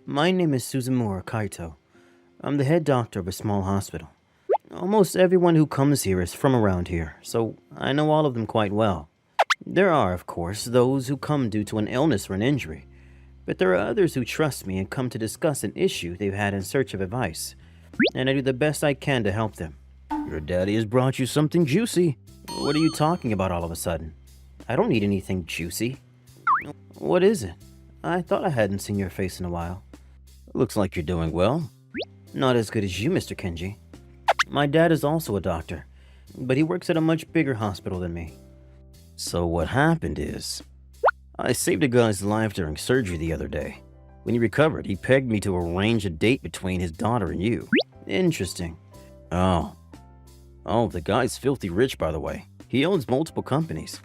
My name is Suzumura Kaito. I'm the head doctor of a small hospital. Almost everyone who comes here is from around here, so I know all of them quite well. There are, of course, those who come due to an illness or an injury, but there are others who trust me and come to discuss an issue they've had in search of advice, and I do the best I can to help them. Your daddy has brought you something juicy. What are you talking about all of a sudden? I don't need anything juicy. What is it? I thought I hadn't seen your face in a while. Looks like you're doing well. Not as good as you, Mr. Kenji. My dad is also a doctor, but he works at a much bigger hospital than me. So what happened is, I saved a guy's life during surgery the other day. When he recovered, he pegged me to arrange a date between his daughter and you. Interesting. Oh, the guy's filthy rich, by the way. He owns multiple companies.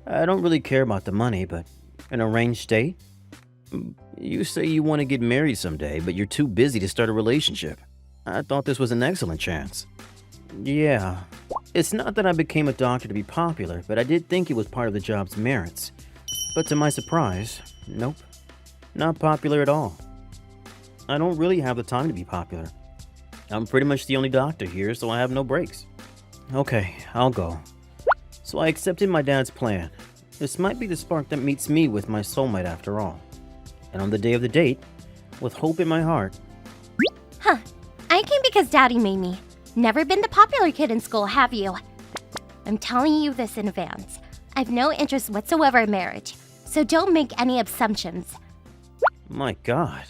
I don't really care about the money, but an arranged date? You say you want to get married someday, but you're too busy to start a relationship. I thought this was an excellent chance. Yeah. It's not that I became a doctor to be popular, but I did think it was part of the job's merits. But to my surprise, nope. Not popular at all. I don't really have the time to be popular. I'm pretty much the only doctor here, so I have no breaks. Okay, I'll go. So I accepted my dad's plan. This might be the spark that meets me with my soulmate after all. And on the day of the date, with hope in my heart. Huh. I came because Daddy made me. Never been the popular kid in school, have you? I'm telling you this in advance. I've no interest whatsoever in marriage, so don't make any assumptions. My god.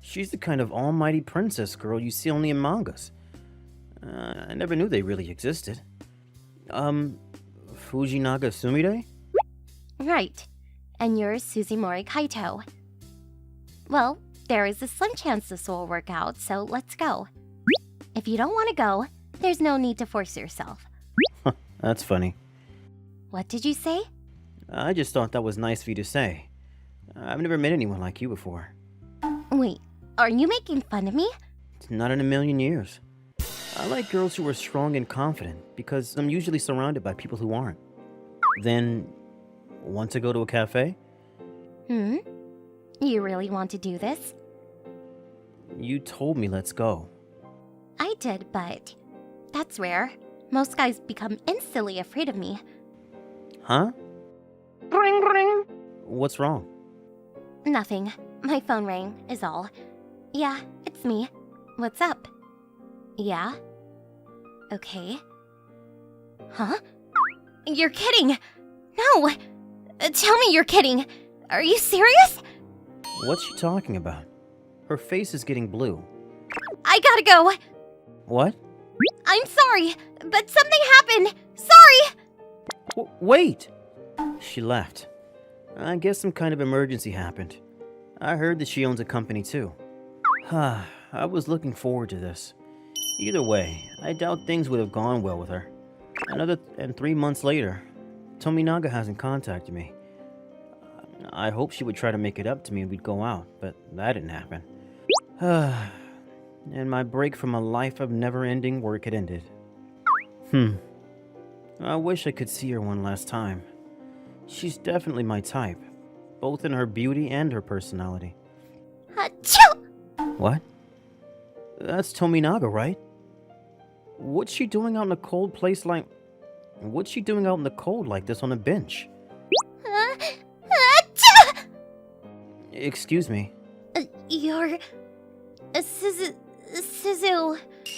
She's the kind of almighty princess girl you see only in mangas. I never knew they really existed. Fujinaga Sumire? Right. And you're Suzumori Kaito. Well, there is a slim chance this will work out, so let's go. If you don't want to go, there's no need to force yourself. That's funny. What did you say? I just thought that was nice for you to say. I've never met anyone like you before. Wait, are you making fun of me? Not in a million years. I like girls who are strong and confident because I'm usually surrounded by people who aren't. Then, want to go to a cafe? You really want to do this? You told me let's go. I did, but that's rare. Most guys become instantly afraid of me. Huh? Ring ring. What's wrong? Nothing. My phone rang, is all. Yeah, it's me. What's up? Yeah? Okay. Huh? You're kidding! No! Tell me you're kidding! Are you serious? What's she talking about? Her face is getting blue. I gotta go! What? I'm sorry, but something happened! Sorry! Wait! She left. I guess some kind of emergency happened. I heard that she owns a company too. I was looking forward to this. Either way, I doubt things would have gone well with her. 3 months later, Tominaga hasn't contacted me. I hoped she would try to make it up to me and we'd go out, but that didn't happen. And my break from a life of never-ending work had ended. I wish I could see her one last time. She's definitely my type, both in her beauty and her personality. Achoo! What? That's Tominaga, right? What's she doing out in a cold place like... What's she doing out in the cold like this on a bench? Achoo! Excuse me. You're... Suzu...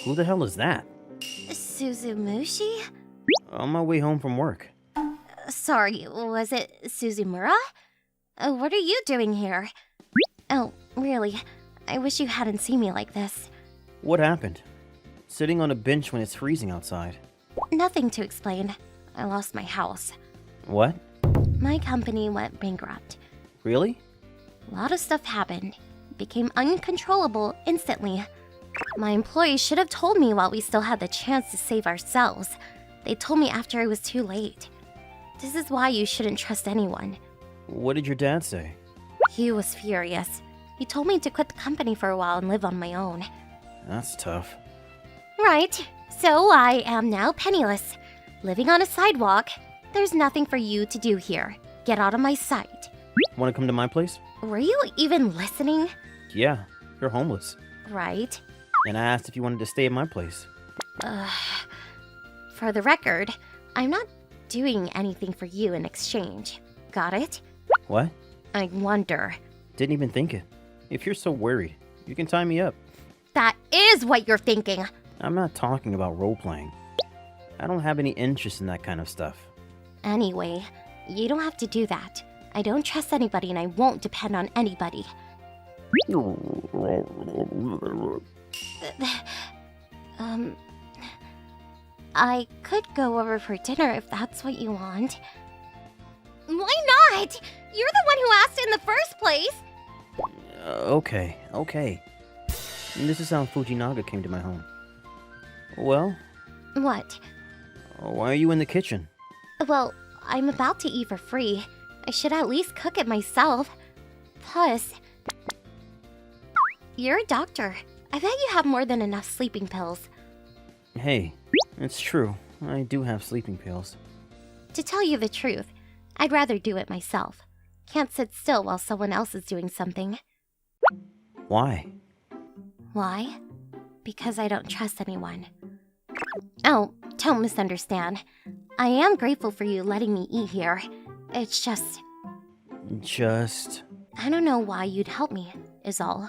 Who the hell is that? Suzumushi? On my way home from work. Sorry, was it Suzumura? What are you doing here? Oh, really? I wish you hadn't seen me like this. What happened? Sitting on a bench when it's freezing outside. Nothing to explain. I lost my house. What? My company went bankrupt. Really? A lot of stuff happened. Became uncontrollable instantly. My employees should have told me while we still had the chance to save ourselves. They told me after it was too late. This is why you shouldn't trust anyone. What did your dad say? He was furious. He told me to quit the company for a while and live on my own. That's tough. Right. So I am now penniless. Living on a sidewalk. There's nothing for you to do here. Get out of my sight. Want to come to my place? Were you even listening? Yeah, You're homeless. Right? And I asked if you wanted to stay at my place. For the record, I'm not doing anything for you in exchange. Got it? What? I wonder. Didn't even think it. If you're so worried, you can tie me up. That is what you're thinking. I'm not talking about role-playing. I don't have any interest in that kind of stuff. Anyway, you don't have to do that. I don't trust anybody and I won't depend on anybody. I could go over for dinner if that's what you want. Why not? You're the one who asked in the first place. Okay. This is how Fujinaga came to my home. Well, What? why are you in the kitchen? Well, I'm about to eat for free. I should at least cook it myself. Plus, you're a doctor. I bet you have more than enough sleeping pills. Hey, it's true. I do have sleeping pills. To tell you the truth, I'd rather do it myself. Can't sit still while someone else is doing something. Why? Why? Because I don't trust anyone. Oh, don't misunderstand. I am grateful for you letting me eat here. It's just, I don't know why you'd help me, is all.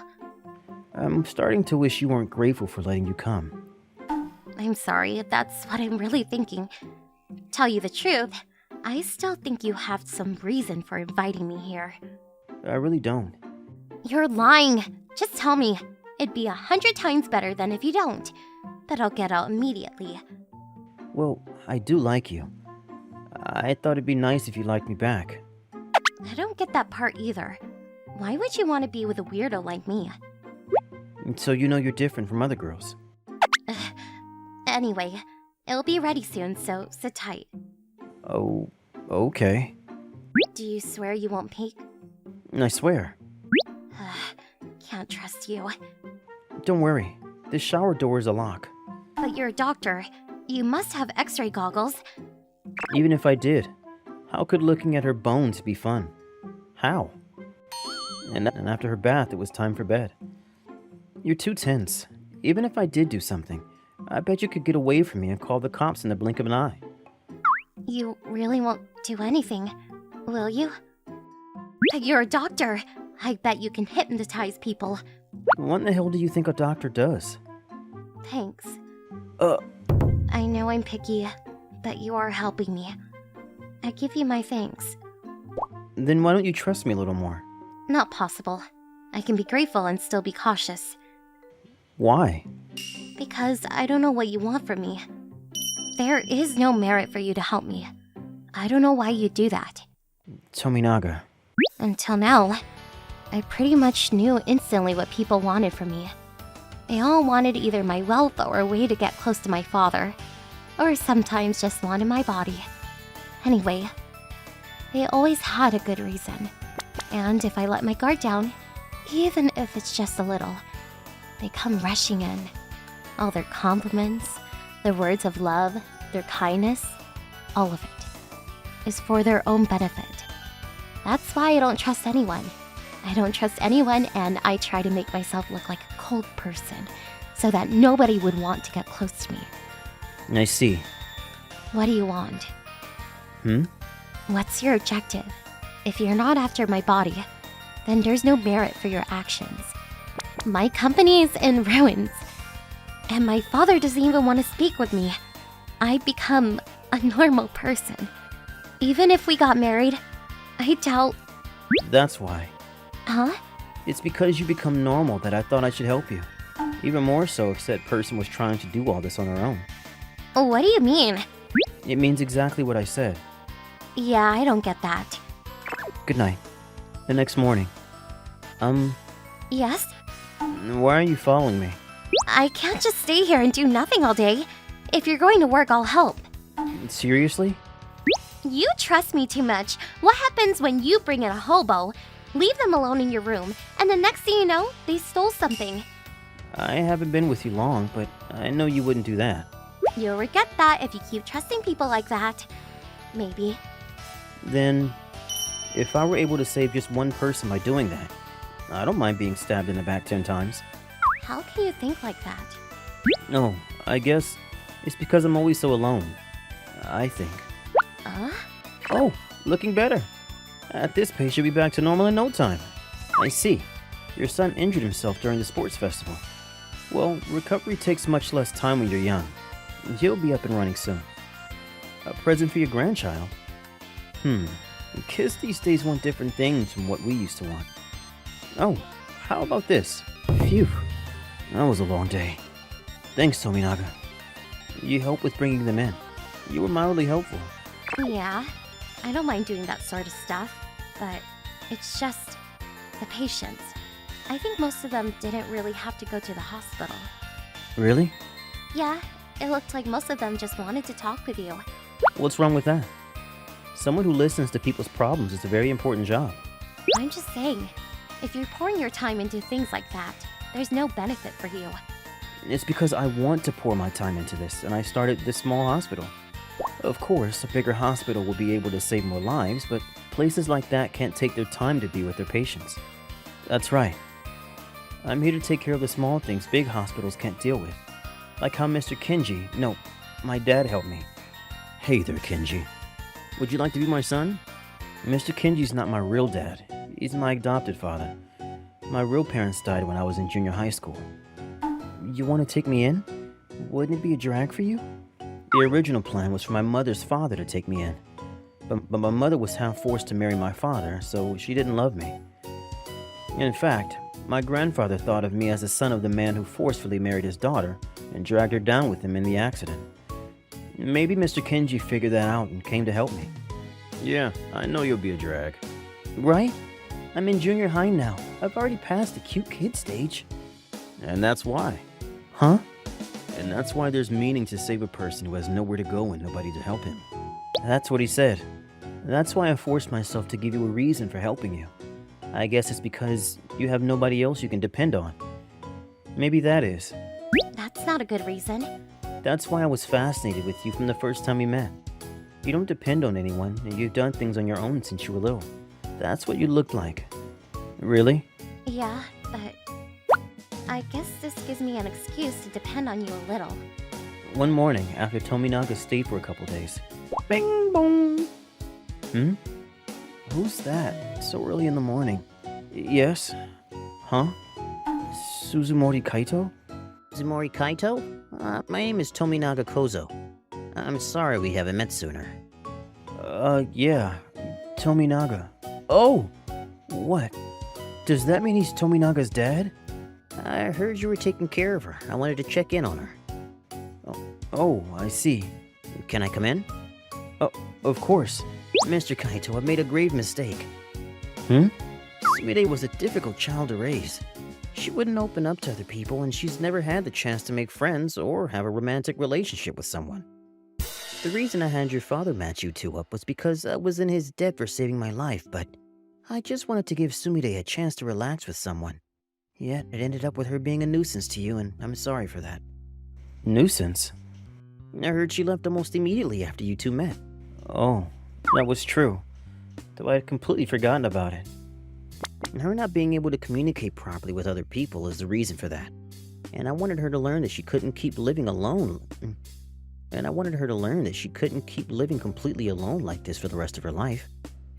I'm starting to wish you weren't grateful for letting you come. I'm sorry, that's what I'm really thinking. Tell you the truth, I still think you have some reason for inviting me here. I really don't. You're lying. Just tell me. It'd be 100 times better than if you don't. But I'll get out immediately. Well, I do like you. I thought it'd be nice if you liked me back. I don't get that part either. Why would you want to be with a weirdo like me? So you know you're different from other girls. Anyway, it'll be ready soon, so sit tight. Oh, okay. Do you swear you won't peek? I swear. Can't trust you. Don't worry. This shower door is a lock. But you're a doctor. You must have x-ray goggles. Even if I did, how could looking at her bones be fun? How? And after her bath, it was time for bed. You're too tense. Even if I did do something, I bet you could get away from me and call the cops in the blink of an eye. You really won't do anything, will you? But you're a doctor. I bet you can hypnotize people. What in the hell do you think a doctor does? Thanks. Uh. I know I'm picky, but you are helping me. I give you my thanks. Then why don't you trust me a little more? Not possible. I can be grateful and still be cautious. Why? Because I don't know what you want from me. There is no merit for you to help me. I don't know why you do that. Tominaga. Until now, I pretty much knew instantly what people wanted from me. They all wanted either my wealth or a way to get close to my father, or sometimes just wanted my body. Anyway, they always had a good reason. And if I let my guard down, even if it's just a little, they come rushing in. All their compliments, their words of love, their kindness, all of it is for their own benefit. That's why I don't trust anyone. I don't trust anyone, and I try to make myself look like a cold person so that nobody would want to get close to me. I see. What do you want? What's your objective? If you're not after my body, then there's no merit for your actions. My company's in ruins, and my father doesn't even want to speak with me. I become a normal person. Even if we got married, I doubt... That's why. Huh? It's because you become normal that I thought I should help you. Even more so if said person was trying to do all this on her own. What do you mean? It means exactly what I said. Yeah, I don't get that. Good night. The next morning. Yes? Why are you following me? I can't just stay here and do nothing all day. If you're going to work, I'll help. Seriously? You trust me too much. What happens when you bring in a hobo, leave them alone in your room, and the next thing you know, they stole something? I haven't been with you long, but I know you wouldn't do that. You'll regret that if you keep trusting people like that. Maybe. Then, if I were able to save just one person by doing that, I don't mind being stabbed in the back 10 times. How can you think like that? No, I guess it's because I'm always so alone. I think. Oh, looking better. At this pace, you'll be back to normal in no time. I see. Your son injured himself during the sports festival. Well, recovery takes much less time when you're young. He'll be up and running soon. A present for your grandchild? Kids these days want different things from what we used to want. Oh, how about this? Phew, that was a long day. Thanks, Tominaga. You helped with bringing them in. You were mildly helpful. Yeah, I don't mind doing that sort of stuff, but it's just the patients. I think most of them didn't really have to go to the hospital. Really? Yeah, it looked like most of them just wanted to talk with you. What's wrong with that? Someone who listens to people's problems is a very important job. I'm just saying, if you're pouring your time into things like that, there's no benefit for you. It's because I want to pour my time into this, and I started this small hospital. Of course, a bigger hospital will be able to save more lives, but places like that can't take their time to be with their patients. That's right. I'm here to take care of the small things big hospitals can't deal with. Like how Mr. Kenji, no, my dad helped me. Hey there, Kenji. Would you like to be my son? Mr. Kenji's not my real dad. He's my adopted father. My real parents died when I was in junior high school. You want to take me in? Wouldn't it be a drag for you? The original plan was for my mother's father to take me in. But my mother was half forced to marry my father, so she didn't love me. In fact, my grandfather thought of me as the son of the man who forcefully married his daughter and dragged her down with him in the accident. Maybe Mr. Kenji figured that out and came to help me. Yeah, I know you'll be a drag. Right? I'm in junior high now. I've already passed the cute kid stage. And that's why. Huh? And that's why there's meaning to save a person who has nowhere to go and nobody to help him. That's what he said. That's why I forced myself to give you a reason for helping you. I guess it's because you have nobody else you can depend on. Maybe that is. That's not a good reason. That's why I was fascinated with you from the first time we met. You don't depend on anyone, and you've done things on your own since you were little. That's what you looked like. Really? Yeah, but I guess this gives me an excuse to depend on you a little. One morning, after Tominaga stayed for a couple days. Bing bong! Who's that? So early in the morning. Yes? Huh? Suzumori Kaito? Suzumori Kaito? My name is Tominaga Kozo. I'm sorry we haven't met sooner. Yeah. Tominaga. Oh! What? Does that mean he's Tominaga's dad? I heard you were taking care of her. I wanted to check in on her. Oh, I see. Can I come in? Oh, of course. Mr. Kaito, I've made a grave mistake. Sumire was a difficult child to raise. She wouldn't open up to other people, and she's never had the chance to make friends or have a romantic relationship with someone. The reason I had your father match you two up was because I was in his debt for saving my life, but I just wanted to give Sumire a chance to relax with someone. Yet it ended up with her being a nuisance to you, and I'm sorry for that. Nuisance? I heard she left almost immediately after you two met. Oh, that was true. Though I had completely forgotten about it. Her not being able to communicate properly with other people is the reason for that. And I wanted her to learn that she couldn't keep living alone. And I wanted her to learn that she couldn't keep living completely alone like this for the rest of her life.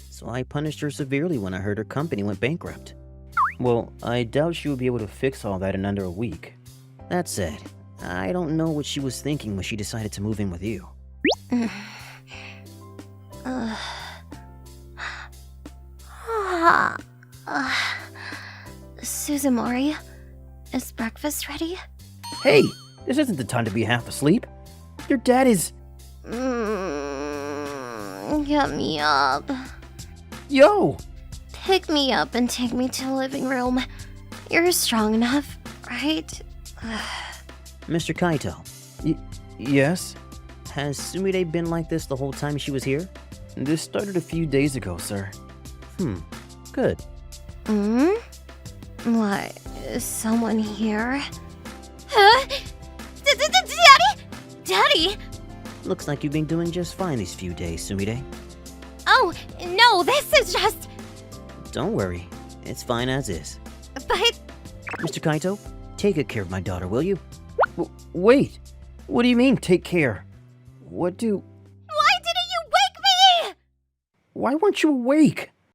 So I punished her severely when I heard her company went bankrupt. Well, I doubt she would be able to fix all that in under a week. That said, I don't know what she was thinking when she decided to move in with you. Suzumori, is breakfast ready? Hey, this isn't the time to be half asleep. Your dad is... Get me up. Yo! Pick me up and take me to the living room. You're strong enough, right? Mr. Kaito, Yes? has Sumire been like this the whole time she was here? This started a few days ago, sir. Good. What? Is someone here? Huh? Daddy? Daddy? Looks like you've been doing just fine these few days, Sumire. Oh, no, this is just... Don't worry, it's fine as is. But Mr. Kaito, take good care of my daughter, will you? Wait! What do you mean, take care? What do... why didn't you wake me? Why weren't you awake?